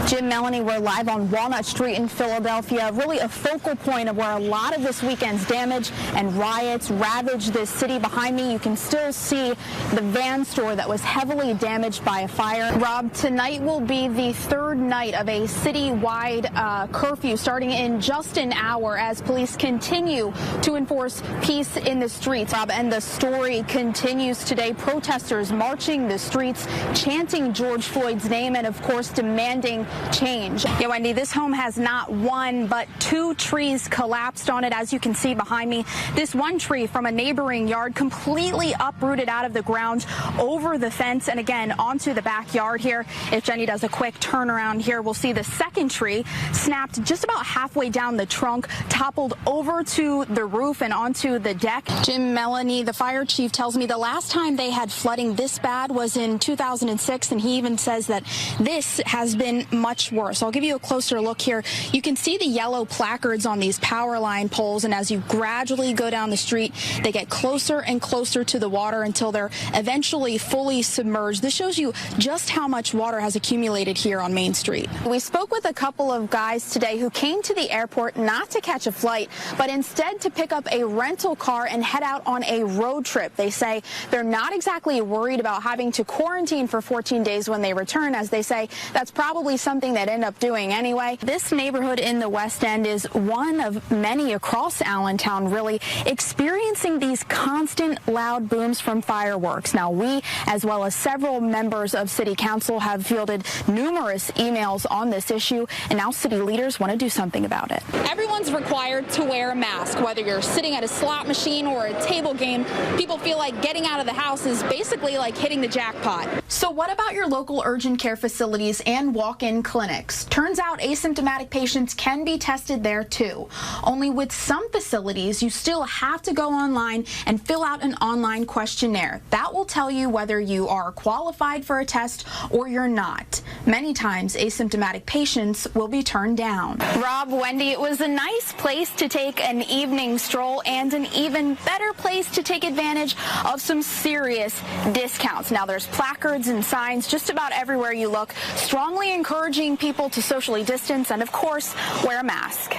Jim, Melanie, we're live on Walnut Street in Philadelphia, really a focal point of where a lot of this weekend's damage and riots ravaged this city. Behind me, you can still see the van store that was heavily damaged by a fire. Rob, tonight will be the third night of a citywide curfew starting in just an hour as police continue to enforce peace in the streets. Rob, and the story continues today. Protesters marching the streets, chanting George Floyd's name, and of course demanding change. Yeah, Wendy, this home has not one but two trees collapsed on it. As you can see behind me, this one tree from a neighboring yard completely uprooted out of the ground over the fence and again onto the backyard here. If Jenny does a quick turnaround here, we'll see the second tree snapped just about halfway down the trunk, toppled over to the roof and onto the deck. Jim, Melanie, the fire chief tells me the last time they had flooding this bad was in 2006, and he even says that this has been much worse. I'll give you a closer look here. You can see the yellow placards on these power line poles, and as you gradually go down the street, they get closer and closer to the water until they're eventually fully submerged. This shows you just how much water has accumulated here on Main Street. We spoke with a couple of guys today who came to the airport not to catch a flight, but instead to pick up a rental car and head out on a road trip. They say they're not exactly worried about having to quarantine for 14 days when they return, as they say that's probably something they'd end up doing anyway. This neighborhood in the West End is one of many across Allentown really experiencing these constant loud booms from fireworks. Now, we, as well as several members of City Council, have fielded numerous emails on this issue, and now city leaders want to do something about it. Everyone's required to wear a mask, whether you're sitting at a slot machine or a table game. People feel like getting out of the house is basically like hitting the jackpot. So what about your local urgent care facilities and walk-in clinics? Turns out asymptomatic patients can be tested there too. Only with some facilities, you still have to go online and fill out an online questionnaire. That will tell you whether you are qualified for a test or you're not. Many times, asymptomatic patients will be turned down. Rob, Wendy, it was a nice place to take an evening stroll and an even better place to take advantage of some serious discounts. Now, there's placards and signs just about everywhere you look, strongly encouraging people to socially distance and, of course, wear a mask.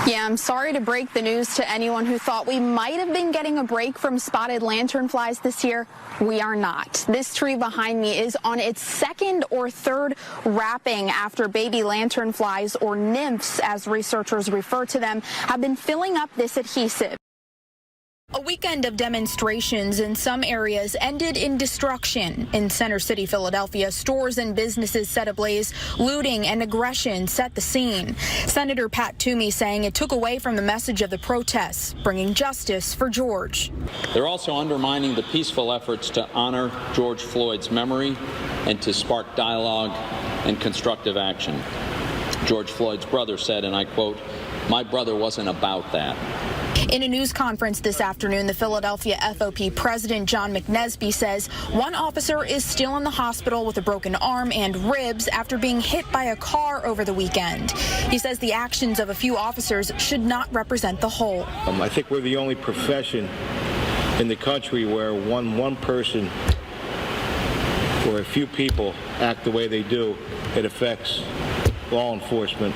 Yeah, I'm sorry to break the news to anyone who thought we might have been getting a break from spotted lanternflies this year. We are not. This tree behind me is on its second or third wrapping after baby lanternflies, or nymphs as researchers refer to them, have been filling up this adhesive. A weekend of demonstrations in some areas ended in destruction. In Center City, Philadelphia, stores and businesses set ablaze. Looting and aggression set the scene. Senator Pat Toomey saying it took away from the message of the protests, bringing justice for George. They're also undermining the peaceful efforts to honor George Floyd's memory and to spark dialogue and constructive action. George Floyd's brother said, and I quote, "My brother wasn't about that." In a news conference this afternoon, the Philadelphia FOP president, John McNesby, says one officer is still in the hospital with a broken arm and ribs after being hit by a car over the weekend. He says the actions of a few officers should not represent the whole. I think we're the only profession in the country where one person or a few people act the way they do, it affects law enforcement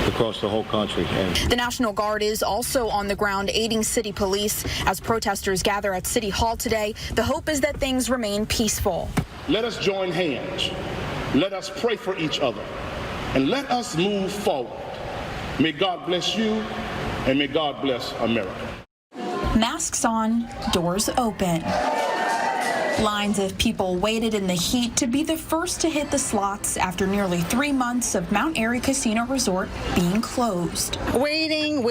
across the whole country. The National Guard is also on the ground aiding city police as protesters gather at City Hall today. The hope is that things remain peaceful. Let us join hands. Let us pray for each other. And let us move forward. May God bless you, and may God bless America. Masks on, doors open. Lines of people waited in the heat to be the first to hit the slots after nearly 3 months of Mount Airy Casino Resort being closed. Waiting,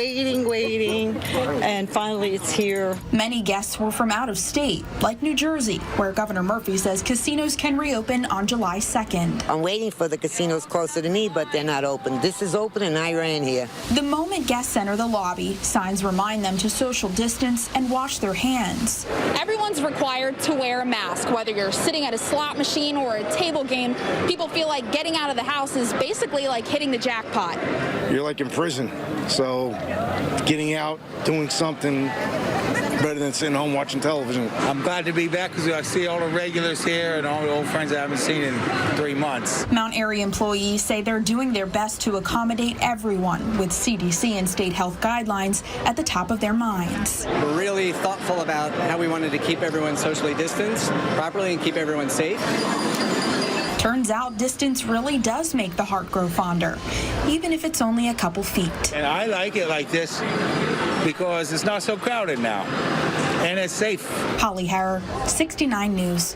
and finally it's here. Many guests were from out of state, like New Jersey, where Governor Murphy says casinos can reopen on July 2nd. I'm waiting for the casinos closer to me, but they're not open. This is open and I ran here. The moment guests enter the lobby, signs remind them to social distance and wash their hands. Everyone's required to wear a mask, whether you're sitting at a slot machine or a table game. People feel like getting out of the house is basically like hitting the jackpot. You're like in prison, so getting out, doing something better than sitting home watching television. I'm glad to be back because I see all the regulars here and all the old friends I haven't seen in 3 months. Mount Airy employees say they're doing their best to accommodate everyone, with CDC and state health guidelines at the top of their minds. We're really thoughtful about how we wanted to keep everyone socially distanced properly and keep everyone safe. Turns out distance really does make the heart grow fonder, even if it's only a couple feet. And I like it like this because it's not so crowded now, and it's safe. Holly Harrar, 69 News.